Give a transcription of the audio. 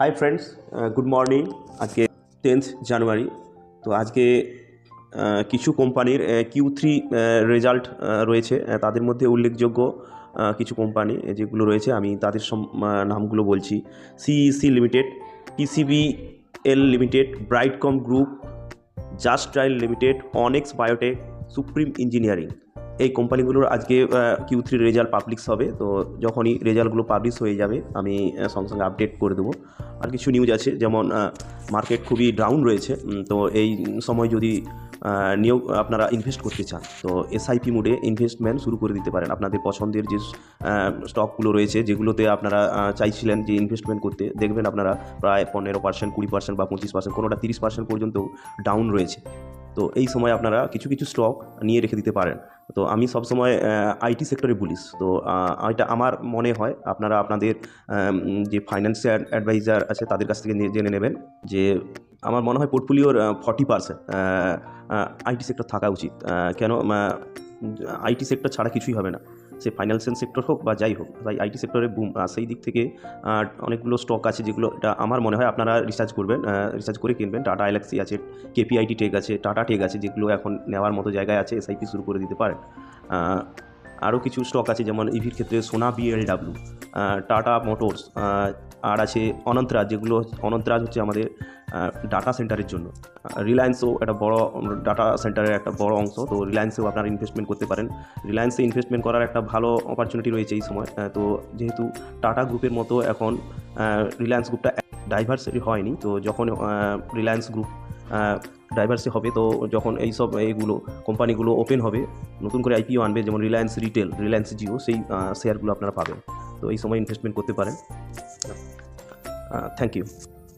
Hi friends, good morning. আজকে 10th জানুয়ারি। তো আজকে কিছু কোম্পানির Q3 রেজাল্ট রয়েছে। তাদের মধ্যে উল্লেখযোগ্য কিছু কোম্পানি যেগুলো রয়েছে আমি তাদের নামগুলো বলছি। CEC limited, TCBL limited, Brightcom group, just dial limited, Anex biotech, supreme engineering. এই কোম্পানিগুলোর আজকে Q3 রেজাল্ট পাবলিশ হবে। তো যখনই রেজাল্টগুলো পাবলিশ হয়ে যাবে আমি সঙ্গে সঙ্গে আপডেট করে দেবো। আর কিছু নিউজ আছে, যেমন মার্কেট খুবই ডাউন রয়েছে। তো এই সময় যদি নিয়োগ আপনারা ইনভেস্ট করতে চান তো এসআইপি মোডে ইনভেস্টমেন্ট শুরু করে দিতে পারেন। আপনাদের পছন্দের যে স্টকগুলো রয়েছে যেগুলোতে আপনারা চাইছিলেন যে ইনভেস্টমেন্ট করতে, দেখবেন আপনারা প্রায় 15%, 20% বা 25%, কোনোটা 30% পর্যন্ত ডাউন রয়েছে। তো এই সময় আপনারা কিছু কিছু স্টক নিয়ে রেখে দিতে পারেন। তো আমি সবসময় আইটি সেক্টরে বলিস। তো এটা আমার মনে হয় আপনারা আপনাদের যে ফাইন্যান্সিয়াল অ্যাডভাইজার আছে তাদের কাছ থেকে জেনে নেবেন যে আমার মনে হয় পোর্টফোলিওর 40% আইটি সেক্টর থাকা উচিত। কেন আইটি সেক্টর ছাড়া কিছুই হবে না, সে ফাইন্যান্সিয়াল সেক্টর হোক বা যাই হোক, তাই আইটি সেক্টরে বুম। সেই দিক থেকে অনেকগুলো স্টক আছে যেগুলো এটা আমার মনে হয় আপনারা রিসার্চ করবেন, রিসার্চ করে কিনবেন। টাটা এলএক্সি আছে, কেপিআইটি টেক আছে, টাটা টেক আছে, যেগুলো এখন নেওয়ার মতো জায়গায় আছে, এসআইপি শুরু করে দিতে পারেন। আরও কিছু স্টক আছে, যেমন ইভির ক্ষেত্রে সোনা বিএলডাব্লিউ, টাটা মোটরস, আর আছে অনন্তরাজ, যেগুলো অনন্তরাজ হচ্ছে আমাদের ডাটা সেন্টারের জন্য। রিলায়েন্সও একটা বড় ডাটা সেন্টারের একটা বড় অংশ। তো রিলায়েন্সেও আপনারা ইনভেস্টমেন্ট করতে পারেন। রিলায়েন্সে ইনভেস্টমেন্ট করার একটা ভালো অপরচুনিটি রয়েছে এই সময়। তো যেহেতু টাটা গ্রুপের মতো এখন রিলায়েন্স গ্রুপটা ডাইভার্সিটি হয়নি, তো যখন রিলায়েন্স গ্রুপ ডাইভার্সি হবে, তো যখন এইগুলো কোম্পানিগুলো ওপেন হবে, নতুন করে আইপিও আনবে, যেমন রিলায়েন্স রিটেল, রিলায়েন্স জিও, সেই শেয়ারগুলো আপনারা পাবেন। তো এই সময় ইনভেস্টমেন্ট করতে পারেন। Thank you.